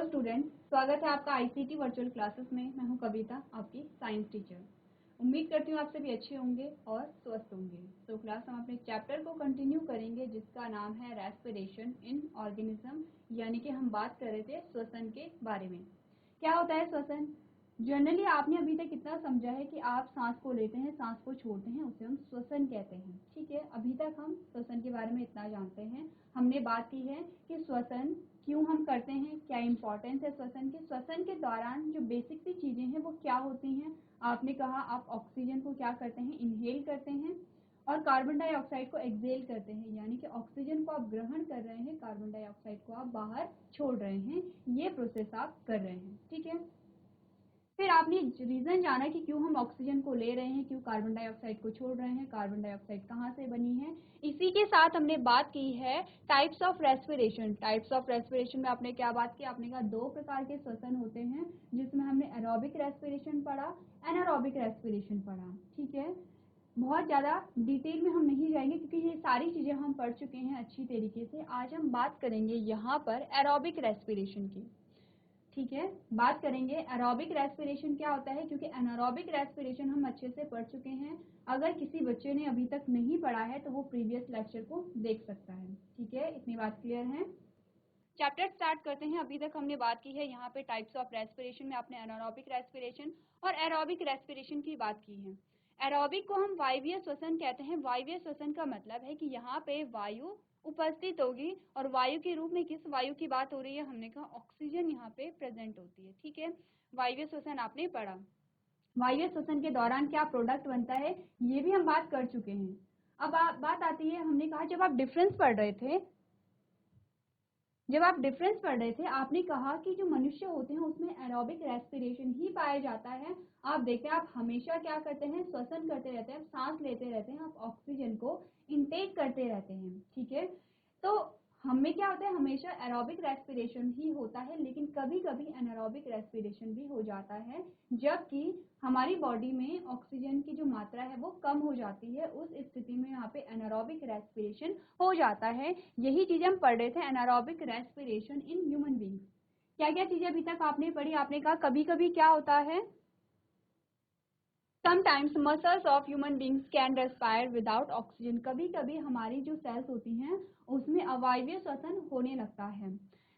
Student, स्वागत है आपका आईसीटी वर्चुअल क्लासेस में। मैं हूं कविता, आपकी साइंस टीचर। उम्मीद करती हूं आप सभी अच्छे होंगे और स्वस्थ होंगे। तो क्लास हम अपने चैप्टर को कंटिन्यू करेंगे जिसका नाम है रेस्पिरेशन इन ऑर्गेनिज्म, यानी कि हम बात कर रहे थे श्वसन के बारे में। क्या होता है श्वसन? जनरली आपने अभी तक इतना समझा है कि आप सांस को लेते हैं, सांस को छोड़ते हैं, उसे हम श्वसन कहते हैं। ठीक है, अभी तक हम श्वसन के बारे में इतना जानते हैं। हमने बात की है कि श्वसन क्यों हम करते हैं, क्या इंपॉर्टेंस है श्वसन के। श्वसन के दौरान जो बेसिक सी चीजें हैं वो क्या होती हैं। आपने कहा आप ऑक्सीजन को क्या करते हैं, इनहेल करते हैं, और कार्बन डाइऑक्साइड को एक्सहेल करते हैं, यानी कि ऑक्सीजन को आप ग्रहण कर रहे हैं, कार्बन डाइऑक्साइड को आप बाहर छोड़ रहे हैं। ये प्रोसेस आप कर रहे हैं। ठीक है, फिर आपने रीजन जाना कि क्यों हम ऑक्सीजन को ले रहे हैं, क्यों कार्बन डाइऑक्साइड को छोड़ रहे हैं, कार्बन डाइऑक्साइड कहाँ से बनी है। इसी के साथ हमने बात की है types of respiration. Types of respiration में आपने क्या बात की, आपने कहा 2 प्रकार के श्वसन होते हैं, जिसमें हमने एरोबिक रेस्पिरेशन पढ़ा, एनारोबिक रेस्पिरेशन पढ़ा। ठीक है, बहुत ज़्यादा डिटेल में हम नहीं जाएंगे क्योंकि ये सारी चीज़ें हम पढ़ चुके हैं अच्छी तरीके से। आज हम बात करेंगे यहाँ पर एरोबिक रेस्पिरेशन की। ठीक है, बात करेंगे एरोबिक रेस्पिरेशन क्या होता है, क्योंकि एनारोबिक रेस्पिरेशन हम अच्छे से पढ़ चुके हैं। अगर किसी बच्चे ने अभी तक नहीं पढ़ा है तो वो प्रीवियस लेक्चर को देख सकता है। ठीक है, इतनी बात क्लियर है। चैप्टर स्टार्ट करते हैं। अभी तक हमने बात की है यहाँ पे टाइप्स ऑफ रेस्पिरेशन में, आपने एनारोबिक रेस्पिरेशन और एरोबिक रेस्पिरेशन की बात की है। एरोबिक को हम वायवीय श्वसन कहते हैं। वायवीय श्वसन का मतलब है कि यहाँ पे वायु उपस्थित होगी, और वायु के रूप में किस वायु की बात हो रही है, हमने कहा ऑक्सीजन यहाँ पे प्रेजेंट होती है। ठीक है, वायवीय श्वसन आपने पढ़ा। वायवीय श्वसन के दौरान क्या प्रोडक्ट बनता है ये भी हम बात कर चुके हैं। अब बात आती है, हमने कहा जब आप डिफरेंस पढ़ रहे थे, आपने कहा कि जो मनुष्य होते हैं उसमें एरोबिक रेस्पिरेशन ही पाया जाता है। आप देखते हैं, आप हमेशा क्या करते हैं, श्वसन करते रहते हैं, आप सांस लेते रहते हैं, आप ऑक्सीजन को इनटेक करते रहते हैं। ठीक है, तो हमें क्या होता है, हमेशा एरोबिक रेस्पिरेशन ही होता है, लेकिन कभी कभी एनारोबिक रेस्पिरेशन भी हो जाता है, जबकि हमारी बॉडी में ऑक्सीजन की जो मात्रा है वो कम हो जाती है। उस स्थिति में यहाँ पे एनारोबिक रेस्पिरेशन हो जाता है। यही चीजें हम पढ़ रहे थे, anaerobic respiration in human beings. क्या क्या चीजें अभी तक आपने पढ़ी, आपने कहा कभी कभी क्या होता है, sometimes muscles of human beings can respire without oxygen. कभी कभी हमारी जो सेल्स होती हैं उसमें अवायवीय श्वसन होने लगता है।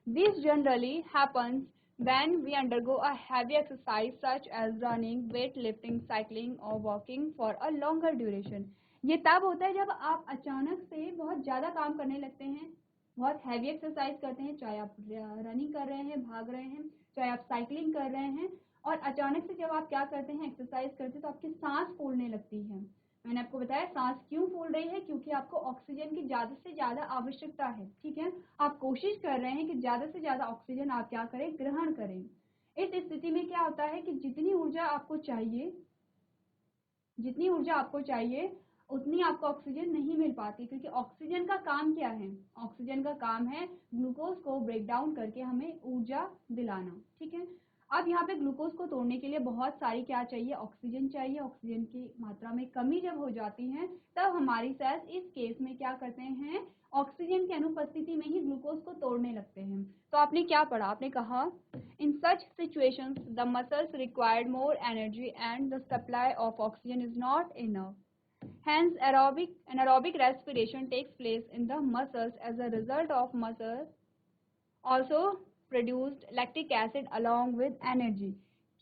This generally happens when we undergo a heavy exercise such as running, weight lifting, cycling or walking for a longer duration. ये तब होता है जब आप अचानक से बहुत ज़्यादा काम करने लगते हैं, बहुत हैवी एक्सरसाइज करते हैं, चाहे आप रनिंग कर रहे हैं, भाग रहे हैं, चाहे आप साइकिलिंग कर रहे हैं, और अचानक से जब आप क्या करते हैं, एक्सरसाइज करते हैं, तो आपकी सांस फूलने लगती है। मैंने आपको बताया सांस क्यों फूल रही है, क्योंकि आपको ऑक्सीजन की ज्यादा से ज्यादा आवश्यकता है। ठीक है, आप कोशिश कर रहे हैं कि ज्यादा से ज्यादा ऑक्सीजन आप क्या करें, ग्रहण करें। इस स्थिति में क्या होता है कि जितनी ऊर्जा आपको चाहिए उतनी आपको ऑक्सीजन नहीं मिल पाती, क्योंकि ऑक्सीजन का काम क्या है, ऑक्सीजन का काम है ग्लूकोज को ब्रेक डाउन करके हमें ऊर्जा दिलाना। ठीक है, अब यहाँ पे ग्लूकोज को तोड़ने के लिए बहुत सारी क्या चाहिए, ऑक्सीजन चाहिए। ऑक्सीजन की मात्रा में कमी जब हो जाती है तब हमारी सेल्स इस केस में क्या करते हैं, ऑक्सीजन की अनुपस्थिति में ही ग्लूकोज को तोड़ने लगते हैं। तो आपने क्या पढ़ा, आपने कहा in such situations the muscles required more energy and the supply of oxygen is not enough. Hence, anaerobic respiration takes place in the muscles. As a result of muscles also produced lactic acid along with energy.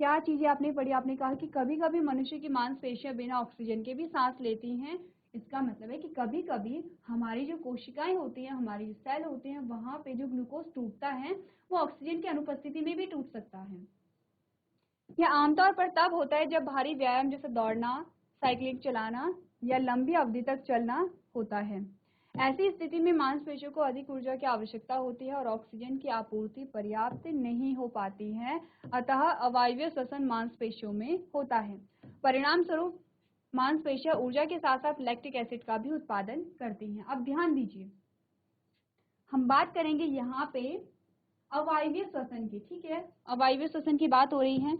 क्या चीजें आपने पढ़ी, आपने कहा कि कभी कभी मनुष्य की मांसपेशियां बिना ऑक्सीजन के भी सांस लेती हैं। इसका मतलब है कि कभी कभी हमारी जो कोशिकाएं होती हैं, हमारी जो सेल होते हैं, वहां पे जो ग्लूकोज टूटता है वो ऑक्सीजन की अनुपस्थिति में भी टूट सकता है। यह आमतौर पर तब होता है जब भारी व्यायाम जैसे दौड़ना, साइकिलिंग चलाना या लंबी अवधि तक चलना होता है। ऐसी स्थिति में मांसपेशियों को अधिक ऊर्जा की आवश्यकता होती है और ऑक्सीजन की आपूर्ति पर्याप्त नहीं हो पाती है, अतः अवायवीय श्वसन मांसपेशियों में होता है। परिणाम स्वरूप मांसपेशियां ऊर्जा के साथ साथ लैक्टिक एसिड का भी उत्पादन करती हैं। अब ध्यान दीजिए, हम बात करेंगे यहाँ पे अवायवीय श्वसन की। ठीक है, अवायवीय श्वसन की बात हो रही है।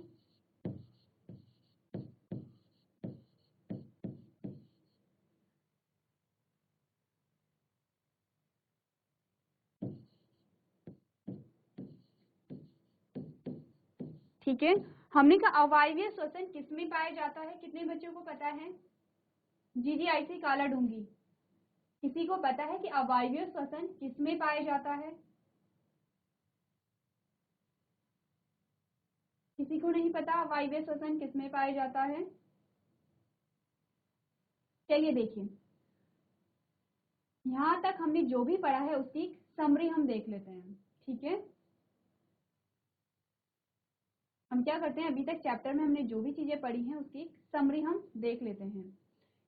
ठीक है। हमने कहा अवायवीय श्वसन किसमें पाया जाता है, कितने बच्चों को पता है? GGIC काला डूंगी, किसी को पता है कि अवायवीय श्वसन किसमें पाया जाता है? किसी को नहीं पता अवायवीय श्वसन किसमें पाया जाता है? चलिए देखिए, यहां तक हमने जो भी पढ़ा है उसकी समरी हम देख लेते हैं। ठीक है, हम क्या करते हैं, अभी तक चैप्टर में हमने जो भी चीजें पढ़ी हैं उसकी समरी हम देख लेते हैं।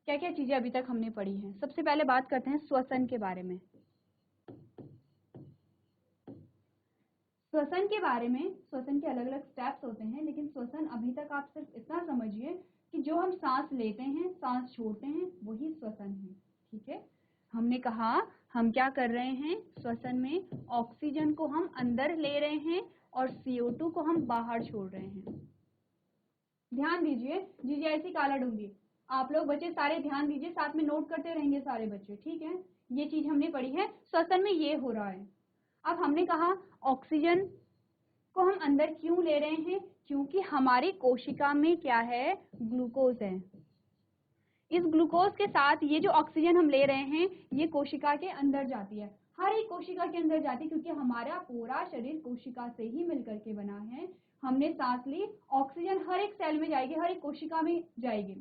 क्या क्या चीजें अभी तक हमने पढ़ी हैं। सबसे पहले बात करते हैं श्वसन के बारे में। श्वसन के बारे में, श्वसन के अलग अलग स्टेप्स होते हैं, लेकिन श्वसन अभी तक आप सिर्फ इतना समझिए कि जो हम सांस लेते हैं, सांस छोड़ते हैं, वही श्वसन है। ठीक है, हमने कहा हम क्या कर रहे हैं, श्वसन में ऑक्सीजन को हम अंदर ले रहे हैं और CO2 को हम बाहर छोड़ रहे हैं। ध्यान दीजिए, GGIC काला डूंगी, आप लोग बच्चे सारे ध्यान दीजिए, साथ में नोट करते रहेंगे सारे बच्चे। ठीक है, ये चीज हमने पढ़ी है, श्वसन में ये हो रहा है। अब हमने कहा ऑक्सीजन को हम अंदर क्यों ले रहे हैं, क्योंकि हमारी कोशिका में क्या है, ग्लूकोज है। इस ग्लूकोज के साथ ये जो ऑक्सीजन हम ले रहे हैं ये कोशिका के अंदर जाती है, हर एक कोशिका के अंदर जाती है, क्योंकि हमारा पूरा शरीर कोशिका से ही मिलकर के बना है। हमने सांस ली, ऑक्सीजन हर एक सेल में जाएगी, हर एक कोशिका में जाएगी।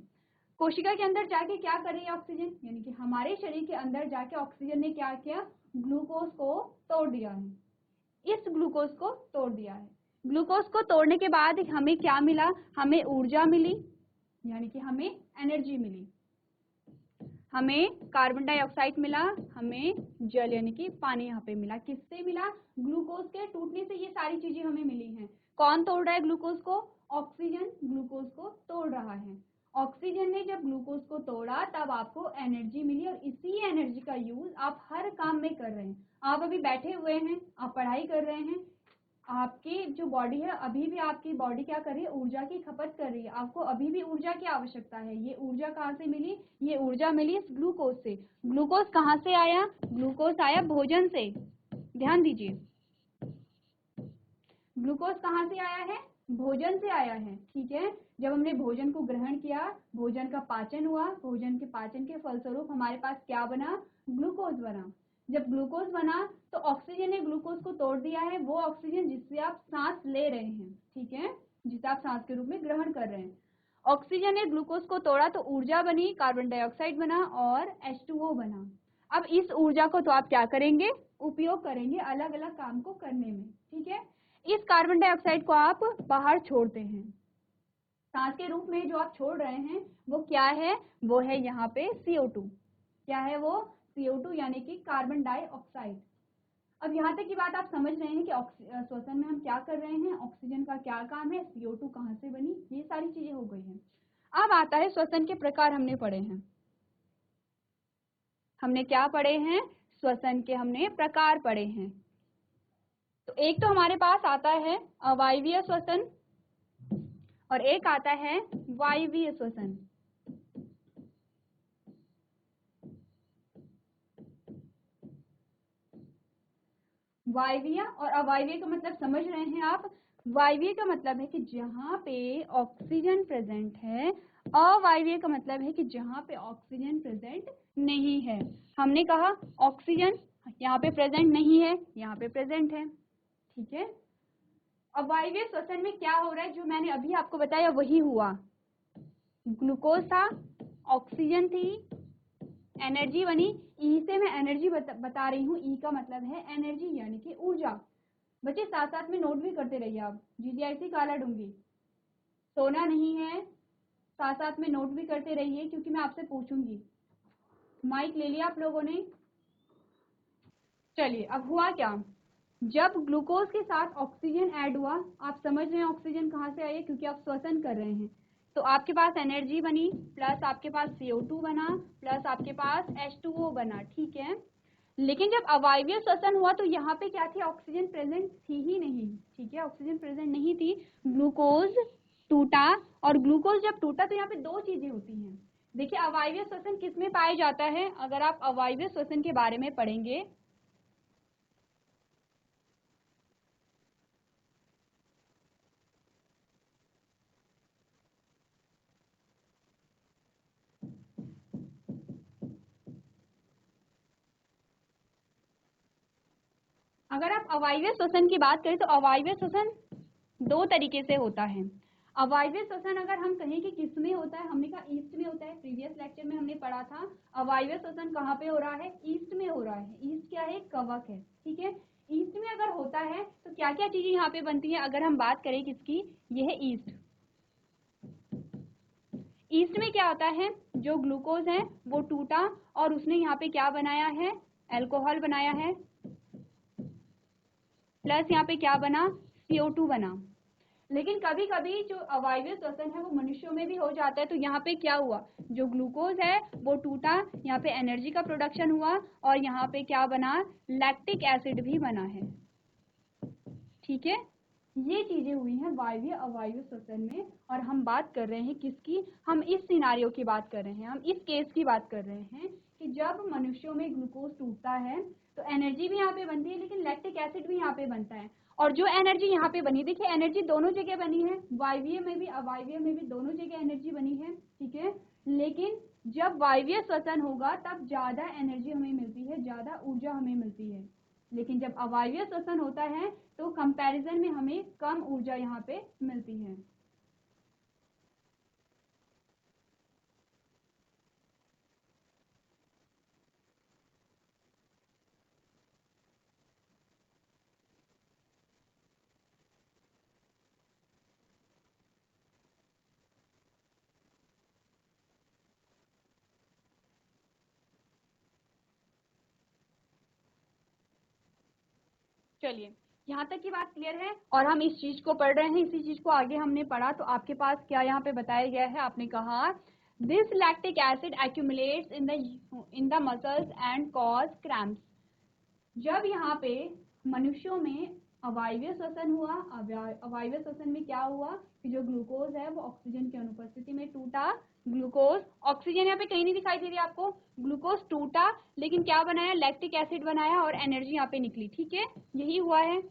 कोशिका के अंदर जाके क्या कर रही है ऑक्सीजन, यानी कि हमारे शरीर के अंदर जाके ऑक्सीजन ने क्या किया, ग्लूकोज को तोड़ दिया है। इस ग्लूकोज को तोड़ दिया है। ग्लूकोज को तोड़ने के बाद हमें क्या मिला, हमें ऊर्जा मिली, यानी कि हमें एनर्जी मिली, हमें कार्बन डाइऑक्साइड मिला, हमें जल यानी कि पानी यहाँ पे मिला। किससे मिला, ग्लूकोज के टूटने से ये सारी चीजें हमें मिली हैं। कौन तोड़ रहा है ग्लूकोज को, ऑक्सीजन ग्लूकोज को तोड़ रहा है। ऑक्सीजन ने जब ग्लूकोज को तोड़ा तब आपको एनर्जी मिली, और इसी एनर्जी का यूज आप हर काम में कर रहे हैं। आप अभी बैठे हुए हैं, आप पढ़ाई कर रहे हैं, आपकी जो बॉडी है, अभी भी आपकी बॉडी क्या कर रही है, ऊर्जा की खपत कर रही है। आपको अभी भी ऊर्जा की आवश्यकता है। ये ऊर्जा कहाँ से मिली, ये ऊर्जा मिली इस ग्लूकोज से। ग्लूकोज कहाँ से आया, ग्लूकोज आया भोजन से। ध्यान दीजिए, ग्लूकोज कहाँ से आया है, भोजन से आया है। ठीक है, जब हमने भोजन को ग्रहण किया, भोजन का पाचन हुआ, भोजन के पाचन के फलस्वरूप हमारे पास क्या बना, ग्लूकोज बना। जब ग्लूकोज बना तो ऑक्सीजन ने ग्लूकोज को तोड़ दिया है, वो ऑक्सीजन जिससे आप सांस ले रहे हैं। ठीक है, जिसे आप सांस के रूप में ग्रहण कर रहे हैं। ऑक्सीजन ने ग्लूकोज को तोड़ा तो ऊर्जा बनी, कार्बन डाइऑक्साइड बना और H2O बना। अब इस ऊर्जा को तो आप क्या करेंगे, उपयोग करेंगे अलग अलग काम को करने में। ठीक है, इस कार्बन डाइऑक्साइड को आप बाहर छोड़ते हैं, सांस के रूप में जो आप छोड़ रहे हैं वो क्या है, वो है यहाँ पे CO2। क्या है वो, CO2 यानी कि कार्बन डाइऑक्साइड। अब यहाँ तक की बात आप समझ रहे हैं कि श्वसन में हम क्या कर रहे हैं, ऑक्सीजन का क्या काम है, CO2 कहाँ से बनी, ये सारी चीजें हो गई हैं। अब आता है श्वसन के प्रकार, हमने पढ़े हैं। हमने क्या पढ़े हैं, श्वसन के हमने प्रकार पढ़े हैं। तो एक तो हमारे पास आता है अवायवीय श्वसन और एक आता है वायवीय श्वसन। वायवीय और अवायवीय का मतलब समझ रहे हैं आप। वायवीय का मतलब है कि जहां पे ऑक्सीजन प्रेजेंट है, अवायवीय का मतलब है कि जहां पे ऑक्सीजन प्रेजेंट नहीं है। हमने कहा ऑक्सीजन यहाँ पे प्रेजेंट नहीं है, यहाँ पे प्रेजेंट है। ठीक है, अवायवीय श्वसन में क्या हो रहा है, जो मैंने अभी आपको बताया वही हुआ। ग्लूकोज था, ऑक्सीजन थी, एनर्जी बनी। ई से मैं एनर्जी बता रही हूँ, ई का मतलब है एनर्जी यानी कि ऊर्जा। बच्चे साथ साथ में नोट भी करते रहिए आप, GGIC काला डूंगी, सोना नहीं है, साथ साथ में नोट भी करते रहिए क्योंकि मैं आपसे पूछूंगी। माइक ले लिया आप लोगों ने। चलिए, अब हुआ क्या, जब ग्लूकोज के साथ ऑक्सीजन ऐड हुआ, आप समझ रहे हैं ऑक्सीजन कहाँ से आई है, क्योंकि आप श्वसन कर रहे हैं, तो आपके पास एनर्जी बनी, प्लस आपके पास CO2 बना, प्लस आपके पास H2O बना। ठीक है, लेकिन जब अवायवीय श्वसन हुआ तो यहाँ पे क्या थी, ऑक्सीजन प्रेजेंट थी ही नहीं। ठीक है, ऑक्सीजन प्रेजेंट नहीं थी, ग्लूकोज टूटा, और ग्लूकोज जब टूटा तो यहाँ पे दो चीजें होती हैं। देखिए, अवायवीय श्वसन किसमें पाया जाता है, अगर आप अवायवीय श्वसन के बारे में पढ़ेंगे, अगर आप अवायवीय श्वसन की बात करें तो अवायवीय श्वसन दो तरीके से होता है। अवायवीय श्वसन अगर हम कहें कि किस में होता है, हमने कहा ईस्ट में होता है। प्रीवियस लेक्चर में हमने पढ़ा था अवायवीय श्वसन कहाँ पे हो रहा है, ईस्ट में हो रहा है। ईस्ट क्या है, कवक है, ठीक है। ईस्ट में अगर होता है तो क्या क्या चीजें यहाँ पे बनती है, अगर हम बात करें किसकी, ये है ईस्ट। ईस्ट में क्या होता है, जो ग्लूकोज है वो टूटा और उसने यहाँ पे क्या बनाया है, अल्कोहल बनाया है, प्लस यहाँ पे क्या बना, CO2 बना। लेकिन कभी कभी जो अवायवीय श्वसन है वो मनुष्यों में भी हो जाता है। तो यहाँ पे क्या हुआ, जो ग्लूकोज है वो टूटा, यहाँ पे एनर्जी का प्रोडक्शन हुआ और यहाँ पे क्या बना, लैक्टिक एसिड भी बना है, ठीक है। ये चीजें हुई हैं वायवीय अवायवीय श्वसन में। और हम बात कर रहे हैं किसकी, हम इस सिनारियो की बात कर रहे हैं, हम इस केस की बात कर रहे हैं कि जब मनुष्यों में ग्लूकोज टूटता है तो एनर्जी भी यहाँ पे बनती है, लेकिन लैक्टिक एसिड भी यहाँ पे बनता है। और जो एनर्जी यहाँ पे बनी, देखिए एनर्जी दोनों जगह बनी है, वायवीय में भी अवायवीय में भी दोनों जगह एनर्जी बनी है, ठीक है। लेकिन जब वायवीय श्वसन होगा तब ज्यादा एनर्जी हमें मिलती है, ज्यादा ऊर्जा हमें मिलती है। लेकिन जब अवायवीय श्वसन होता है तो कंपैरिजन में हमें कम ऊर्जा यहाँ पे मिलती है। चलिए, यहाँ तक की बात क्लियर है और हम इस चीज को पढ़ रहे हैं, इसी चीज को आगे हमने पढ़ा। तो आपके पास क्या यहाँ पे बताया गया है, आपने कहा this lactic acid accumulates in the muscles and cause cramps. जब यहाँ पे मनुष्यों में अवायवीय श्वसन हुआ, अवायवीय श्वसन में क्या हुआ कि जो ग्लूकोज है वो ऑक्सीजन की अनुपस्थिति में टूटा। ग्लूकोज, ऑक्सीजन यहाँ पे कहीं नहीं दिखाई दे रही आपको, ग्लूकोज टूटा लेकिन क्या बनाया, लैक्टिक एसिड बनाया और एनर्जी यहाँ पे निकली, ठीक है, यही हुआ है।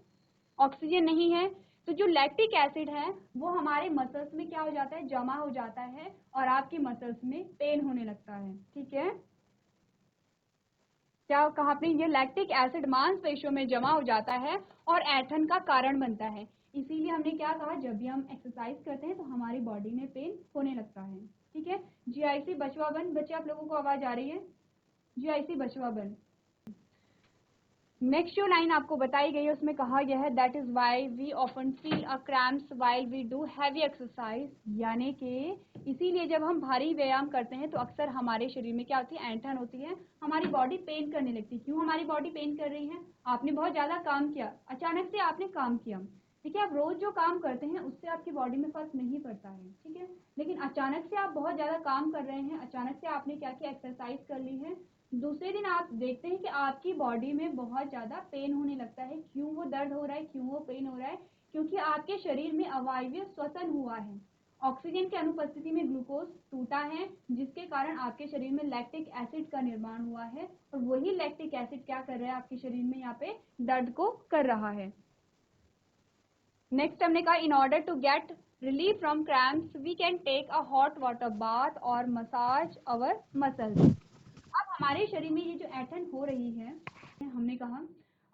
ऑक्सीजन नहीं है तो जो लैक्टिक एसिड है वो हमारे मसल्स में क्या हो जाता है, जमा हो जाता है और आपके मसल्स में पेन होने लगता है, ठीक है। क्या कहा आपने, ये लैक्टिक एसिड मांसपेशियों में जमा हो जाता है और ऐंठन का कारण बनता है। इसीलिए हमने क्या कहा, जब भी हम एक्सरसाइज करते हैं तो हमारी बॉडी में पेन होने लगता है, ठीक है। GIC बचवा बन, बच्चे आप लोगों को आवाज आ रही है, GIC बचवा बन। नेक्स्ट जो लाइन आपको बताई गई है उसमें कहा गया है that is why we often feel a cramps while we do heavy exercise, यानी कि इसीलिए जब हम भारी व्यायाम करते हैं तो अक्सर हमारे शरीर में क्या होती है, ऐंठन होती है, हमारी बॉडी पेन करने लगती है। क्यों हमारी बॉडी पेन कर रही है, आपने बहुत ज्यादा काम किया, अचानक से आपने काम किया, ठीक है। आप रोज जो काम करते हैं उससे आपकी बॉडी में फर्क नहीं पड़ता है, ठीक है। लेकिन अचानक से आप बहुत ज्यादा काम कर रहे हैं, अचानक से आपने क्या किया, एक्सरसाइज कर ली है, दूसरे दिन आप देखते हैं कि आपकी बॉडी में बहुत ज्यादा पेन होने लगता है। क्यों वो दर्द हो रहा है, क्यों वो पेन हो रहा है, क्योंकि आपके शरीर में अवायवीय श्वसन हुआ है, ऑक्सीजन की अनुपस्थिति में ग्लूकोज टूटा है जिसके कारण आपके शरीर में लैक्टिक एसिड का निर्माण हुआ है और वही लैक्टिक एसिड क्या कर रहा है आपके शरीर में, यहाँ पे दर्द को कर रहा है। नेक्स्ट हमने कहा in order to get relief from cramps we can take a hot water bath और मसाज अवर मसल्स। अब हमारे शरीर में ये जो ऐंठन हो रही है, हमने कहा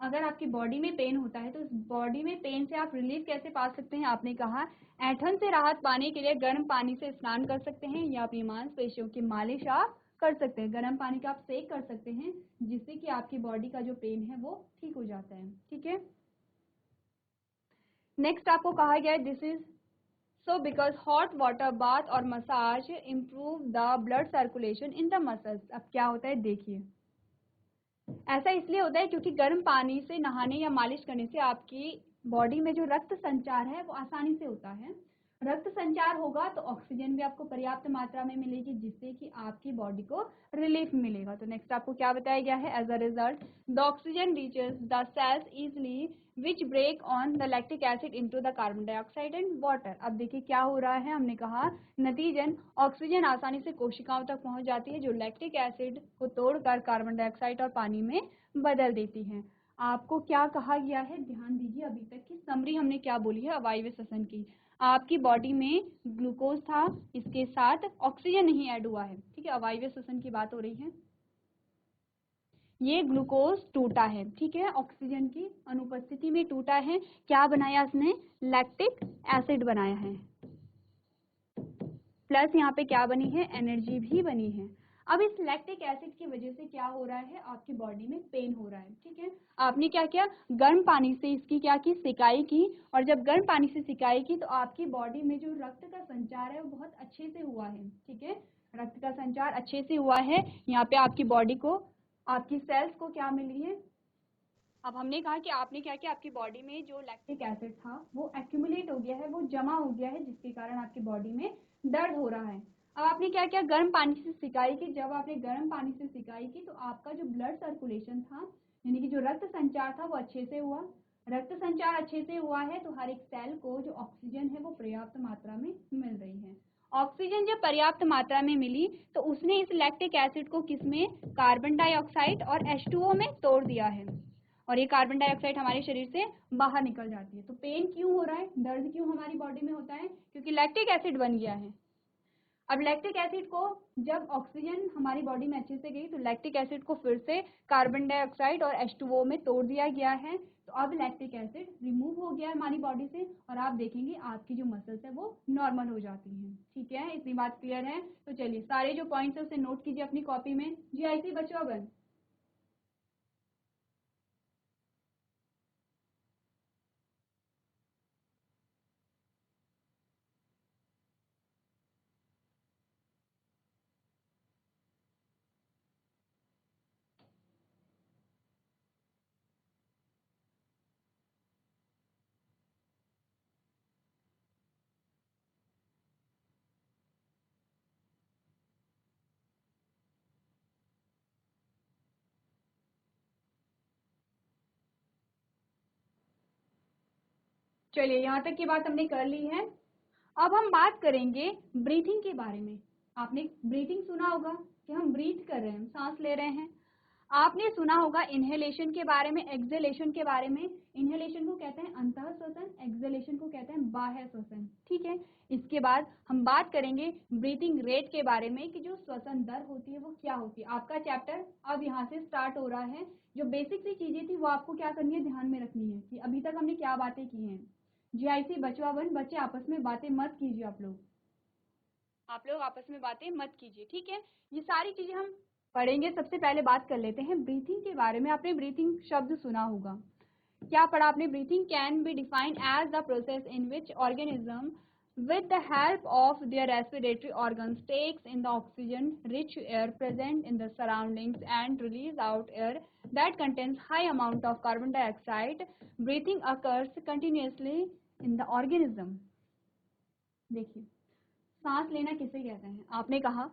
अगर आपकी बॉडी में पेन होता है तो उस बॉडी में पेन से आप रिलीफ कैसे पा सकते हैं, आपने कहा ऐंठन से राहत पाने के लिए गर्म पानी से स्नान कर सकते हैं या अपनी मांसपेशियों की मालिश आप कर सकते हैं, गर्म पानी का आप सेक कर सकते हैं जिससे कि आपकी बॉडी का जो पेन है वो ठीक हो जाता है, ठीक है। नेक्स्ट आपको कहा गया है this is so because hot water bath और massage improve the blood circulation in the muscles. अब क्या होता है देखिए, ऐसा इसलिए होता है क्योंकि गर्म पानी से नहाने या मालिश करने से आपकी बॉडी में जो रक्त संचार है वो आसानी से होता है। रक्त संचार होगा तो ऑक्सीजन भी आपको पर्याप्त मात्रा में मिलेगी जिससे कि आपकी बॉडी को रिलीफ मिलेगा। तो नेक्स्ट आपको क्या बताया गया है, as a result the oxygen reaches the cells easily which break on the lactic acid into the carbon dioxide and water. अब देखिए क्या हो रहा है, हमने कहा नतीजन ऑक्सीजन आसानी से कोशिकाओं तक पहुंच जाती है जो लैक्टिक एसिड को तोड़कर कार्बन डाइऑक्साइड और पानी में बदल देती है। आपको क्या कहा गया है, ध्यान दीजिए, अभी तक की समरी हमने क्या बोली है अवायवीय श्वसन की। आपकी बॉडी में ग्लूकोज था, इसके साथ ऑक्सीजन नहीं ऐड हुआ है, ठीक है, अवायवीय श्वसन की बात हो रही है। ये ग्लूकोज टूटा है, ठीक है, ऑक्सीजन की अनुपस्थिति में टूटा है। क्या बनाया इसने? लैक्टिक एसिड बनाया है, प्लस यहाँ पे क्या बनी है? एनर्जी भी बनी है। अब इस लैक्टिक एसिड की वजह से क्या हो रहा है? आपकी बॉडी में पेन हो रहा है, ठीक है। आपने क्या किया? गर्म पानी से इसकी क्या की? सिकाई की, और जब गर्म पानी से सिकाई की तो आपकी बॉडी में जो रक्त का संचार है वो बहुत अच्छे से हुआ है, ठीक है। रक्त का संचार अच्छे से हुआ है। यहाँ पे आपकी बॉडी को, आपकी सेल्स को क्या मिली है? अब हमने कहा कि आपने क्या किया? आपकी बॉडी में जो लैक्टिक एसिड था वो एक्यूमुलेट हो गया है, वो जमा हो गया है, जिसके कारण आपकी बॉडी में दर्द हो रहा है। अब आपने क्या किया? गर्म पानी से सिकाई की। जब आपने गर्म पानी से सिकाई की तो आपका जो ब्लड सर्कुलेशन था, यानी कि जो रक्त संचार था, वो अच्छे से हुआ। रक्त संचार अच्छे से हुआ है तो हर एक सेल को जो ऑक्सीजन है वो पर्याप्त मात्रा में मिल रही है। ऑक्सीजन जब पर्याप्त मात्रा में मिली तो उसने इस लैक्टिक एसिड को किसमें? कार्बन डाइऑक्साइड और H2O में तोड़ दिया है, और ये कार्बन डाइऑक्साइड हमारे शरीर से बाहर निकल जाती है। तो पेन क्यों हो रहा है? दर्द क्यों हमारी बॉडी में होता है? क्योंकि लैक्टिक एसिड बन गया है। अब लैक्टिक एसिड को जब ऑक्सीजन हमारी बॉडी में अच्छे से गई तो लैक्टिक एसिड को फिर से कार्बन डाइऑक्साइड और H2O में तोड़ दिया गया है। तो अब लैक्टिक एसिड रिमूव हो गया है हमारी बॉडी से, और आप देखेंगे आपकी जो मसल्स है वो नॉर्मल हो जाती हैं, ठीक है। इतनी बात क्लियर है? तो चलिए सारे जो पॉइंट्स है उसे नोट कीजिए अपनी कॉपी में। जी ऐसी बच्चों बन। चलिए यहाँ तक की बात हमने कर ली है। अब हम बात करेंगे ब्रीथिंग के बारे में। आपने ब्रीथिंग सुना होगा कि हम ब्रीथ कर रहे हैं, सांस ले रहे हैं। आपने सुना होगा इनहेलेशन के बारे में, एक्सहेलेशन के बारे में। इनहेलेशन को कहते हैं अंतः श्वसन, एक्सहेलेशन को कहते हैं बाह्य श्वसन, ठीक है। इसके बाद हम बात करेंगे ब्रीथिंग रेट के बारे में कि जो श्वसन दर होती है वो क्या होती है। आपका चैप्टर अब यहाँ से स्टार्ट हो रहा है। जो बेसिक सी चीजें थी वो आपको क्या करनी है? ध्यान में रखनी है कि अभी तक हमने क्या बातें की हैं। जीआईसी बचवा वन, बच्चे आपस में बातें मत कीजिए। आप लोग आपस में बातें मत कीजिए, ठीक है। ये सारी चीजें हम पढ़ेंगे। सबसे पहले बात कर लेते हैं ब्रीथिंग के बारे में। आपने ब्रीथिंग शब्द सुना होगा। क्या पढ़ा आपने? Breathing can be defined as the process in which organism with the help of their respiratory organs takes in the oxygen rich air present in the surroundings and release out air that contains high amount of carbon dioxide. Breathing occurs continuously in the organism. देखिए, सांस लेना किसे कहते हैं? आपने कहा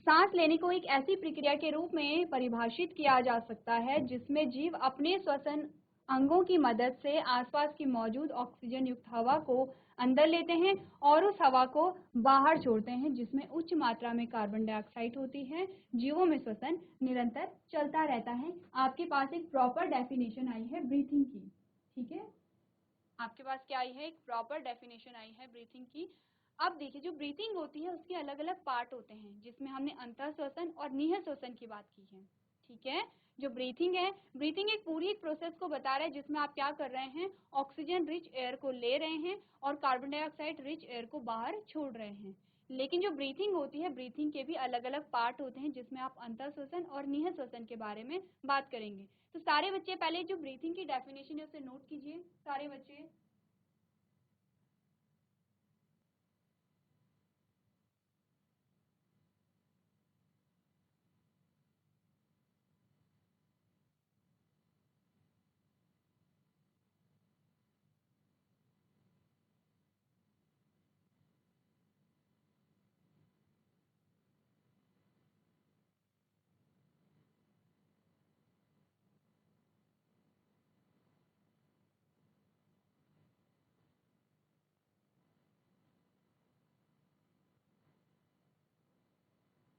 सांस लेने को एक ऐसी प्रक्रिया के रूप में परिभाषित किया जा सकता है जिसमें जीव अपने श्वसन अंगों की मदद से आसपास की मौजूद ऑक्सीजन युक्त हवा को अंदर लेते हैं और उस हवा को बाहर छोड़ते हैं जिसमें उच्च मात्रा में कार्बन डाइऑक्साइड होती है। जीवों में श्वसन निरंतर चलता रहता है। आपके पास एक प्रॉपर डेफिनेशन आई है ब्रीथिंग की, ठीक है। आपके पास क्या आई है? एक प्रॉपर डेफिनेशन आई है ब्रीथिंग की। अब देखिए, जो ब्रीथिंग होती है उसके अलग अलग पार्ट होते हैं, जिसमें हमने अंतः श्वसन और निह श्वसन की बात की है, ठीक है। जो ब्रीथिंग है, ब्रीथिंग एक पूरी एक प्रोसेस को बता रहा है जिसमें आप क्या कर रहे हैं? ऑक्सीजन रिच एयर को ले रहे हैं और कार्बन डाइऑक्साइड रिच एयर को बाहर छोड़ रहे हैं। लेकिन जो ब्रीथिंग होती है, ब्रीथिंग के भी अलग अलग पार्ट होते हैं जिसमें आप अंतः श्वसन और निह श्वसन के बारे में बात करेंगे। तो सारे बच्चे पहले जो ब्रीथिंग की डेफिनेशन है उसे नोट कीजिए, सारे बच्चे।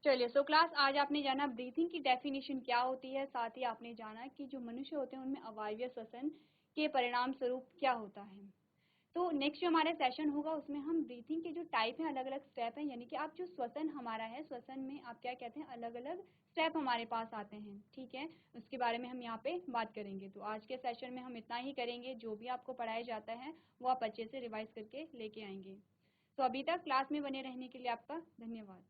चलिए, सो क्लास आज आपने जाना ब्रीथिंग की डेफिनेशन क्या होती है, साथ ही आपने जाना कि जो मनुष्य होते हैं उनमें अवायवीय श्वसन के परिणाम स्वरूप क्या होता है। तो नेक्स्ट जो हमारा सेशन होगा उसमें हम ब्रीथिंग के जो टाइप हैं, अलग अलग स्टेप हैं, यानी कि आप जो श्वसन हमारा है, श्वसन में आप क्या कहते हैं, अलग अलग स्टेप हमारे पास आते हैं, ठीक है, उसके बारे में हम यहाँ पे बात करेंगे। तो आज के सेशन में हम इतना ही करेंगे, जो भी आपको पढ़ाया जाता है वो आप अच्छे से रिवाइज करके लेके आएंगे। तो अभी तक क्लास में बने रहने के लिए आपका धन्यवाद।